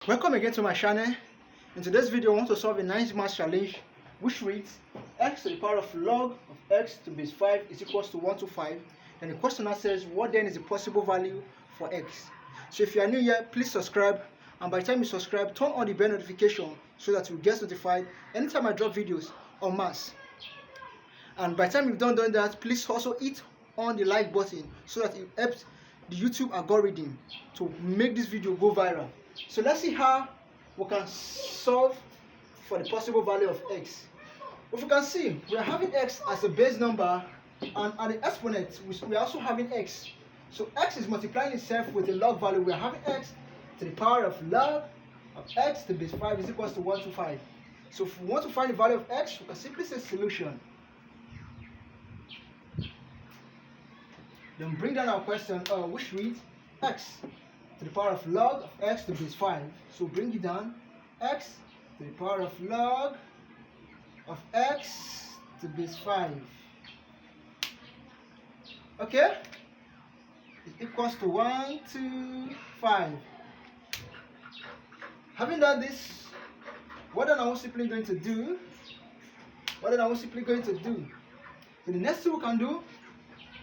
Welcome again to my channel. In today's video, I want to solve a nice math challenge which reads x to the power of log of x to base 5 is equals to 125. And the question now says, what then is the possible value for x? So if you are new here, please subscribe, and by the time you subscribe, turn on the bell notification so that you get notified anytime I drop videos on maths. And by the time you've done that, please also hit on the like button so that it helps the YouTube algorithm to make this video go viral. So let's see how we can solve for the possible value of x. If you can see, we are having x as a base number, and at the exponent we are also having x. So x is multiplying itself with the log value. We are having x to the power of log of x to base 5 is equals to 125. So if we want to find the value of x, we can simply say solution. Then bring down our question, which reads x to the power of log of x to base 5. So bring it down, x to the power of log of x to base 5. Okay? It equals to 125. Having done this, what am I simply going to do? So the next thing we can do,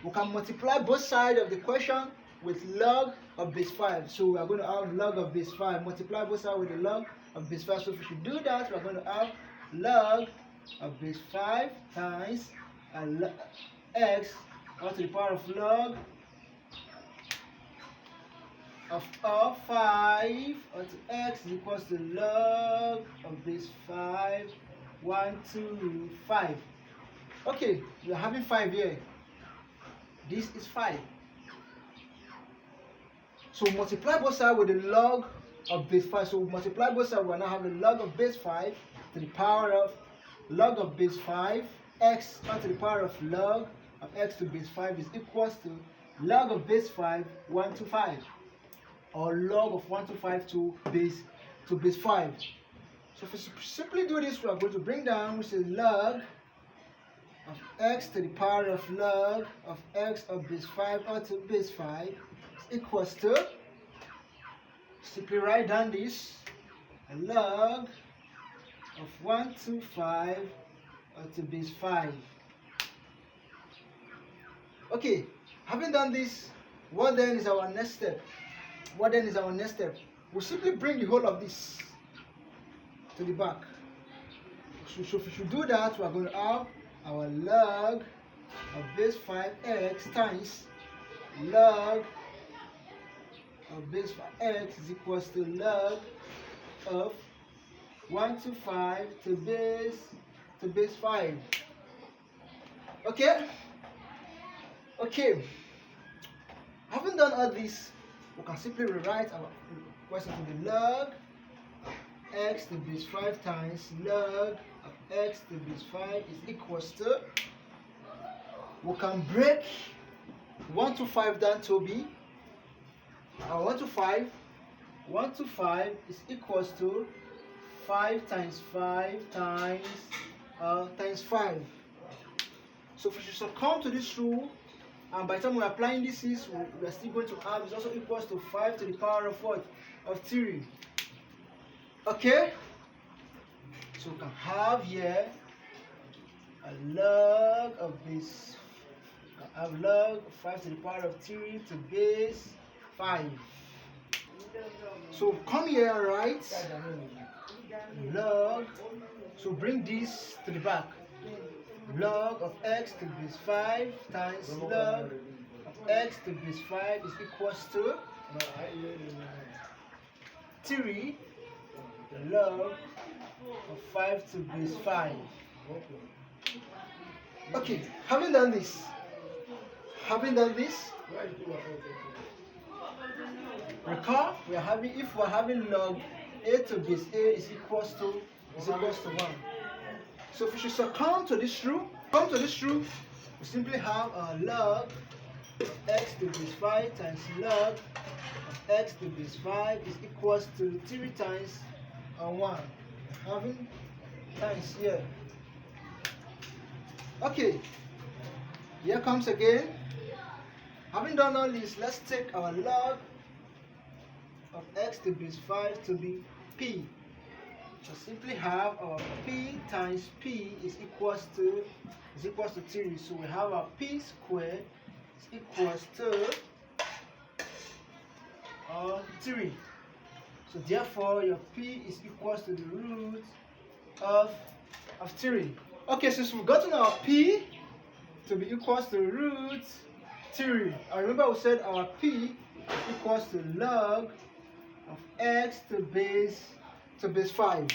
we can multiply both sides of the question with log of base 5. So we are going to have log of base 5. Multiply both sides with the log of base 5. So if we should do that, we are going to have log of base 5 times x all to the power of log of 5 onto x is equals to log of base 5, 1, 2, 5. Okay, we are having 5 here. This is 5. So multiply both sides with the log of base 5. So multiply both sides, we are now having log of base 5 to the power of log of base 5, x to the power of log of x to base 5 is equals to log of base 5, 125, or log of 125 to base 5. So if we simply do this, we are going to bring down, which is log of x to the power of log of x of base 5 or to base 5 is equals to, simply write down this, a log of 125 or to base 5. Okay, having done this, what then is our next step? We simply bring the whole of this to the back. So if we should do that, we are going to have our log of base 5x times log of base 5x is equals to log of 125 to base 5. Okay. Having done all this, we can simply rewrite our question to the log of x to base 5 times log of x to base 5 is equals to, we can break 125 down to be 125 is equals to 5 times 5 times 5. So if we should succumb to this rule, and by the time we're applying this, we are still going to have is also equals to 5 to the power of what? Of 3. Okay? So we can have here a log of this, log of 5 to the power of 3 to base 5. So come here and write log, so bring this to the back. Log of x to base 5 times log of x to base 5 is equals to 3 log of 5 to base 5. Okay, having done this, recall we are having, if we are having log a to base a is equals to 1. So if we should succumb to this rule, we simply have a log of x to base 5 times log of x to base 5 is equals to 3 times 1. Having times here. Okay, here comes again. Having done all this, let's take our log of x to the base 5 to be p. So simply have our p times p is equals to 3. So we have our p squared is equals to 3. So therefore your p is equals to the root of 3. Okay, since we've gotten our p to be equals to root 3, I remember we said our p is equals to log of x to base 5.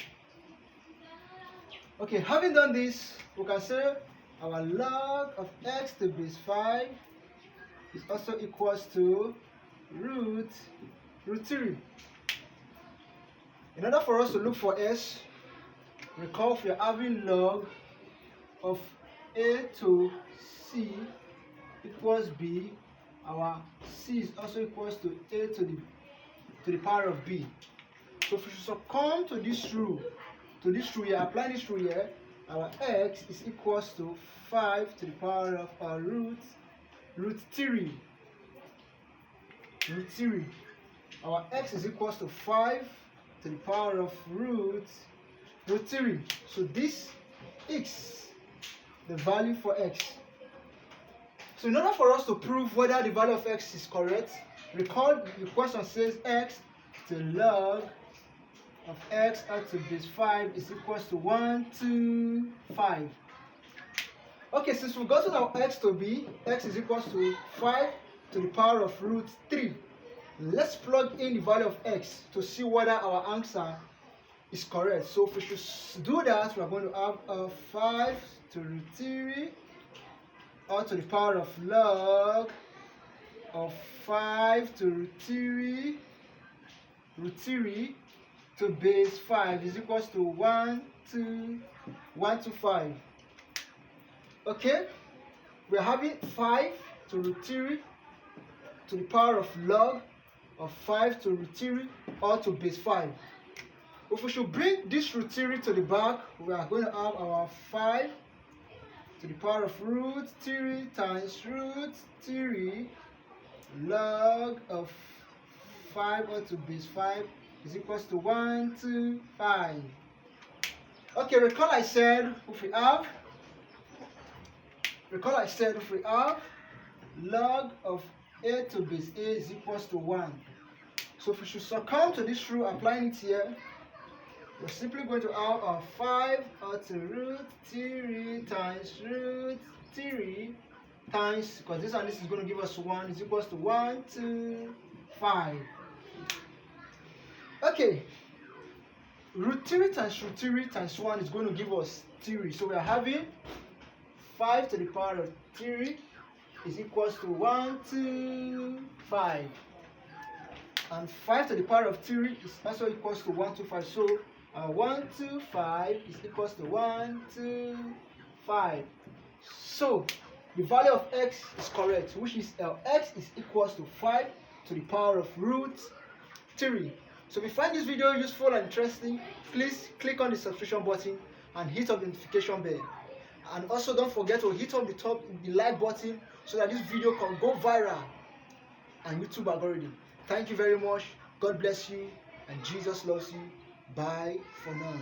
Okay, having done this, we can say our log of x to base 5 is also equals to root 3. In order for us to look for s, recall if we are having log of a to c equals b, our c is also equals to a to the power of b. So if we succumb to this rule, here, apply this rule here, our x is equals to 5 to the power of our root 3. Our x is equals to 5 to the power of root 3. So this is the value for x. So in order for us to prove whether the value of x is correct, recall the question says x to log of x out to base 5 is equals to 1, 2, 5. Okay, since we've gotten our x to be, x is equals to 5 to the power of root 3. Let's plug in the value of x to see whether our answer is correct. So if we should do that, we are going to have 5 to root 3 or to the power of log of 5 to root 3 to base 5 is equals to 1 to 5. Okay, we are having 5 to root 3 to the power of log of 5 to root 3 or to base 5. If we should bring this root 3 to the back, we are going to have our 5 to the power of root 3 times root 3 log of 5 or to base 5 is equals to 1 to 5. Okay, recall I said if we have log of a to base a is equals to 1. So if we should succumb to this rule, applying it here, we're simply going to have our 5 or to root 3 times root 3 times, because this and this is going to give us 1, is equals to 1 to 5. Okay, root 3 times 1 is going to give us 3. So we are having 5 to the power of 3 is equals to 1 to 5. And 5 to the power of 3 is also equals to 1 to 5. So 1 to 5 is equals to 1 to 5. So the value of x is correct, which is x is equals to 5 to the power of root 3. So if you find this video useful and interesting, please click on the subscription button and hit up the notification bell. And also don't forget to hit up the like button so that this video can go viral and YouTube algorithm. Thank you very much. God bless you and Jesus loves you. Bye for now.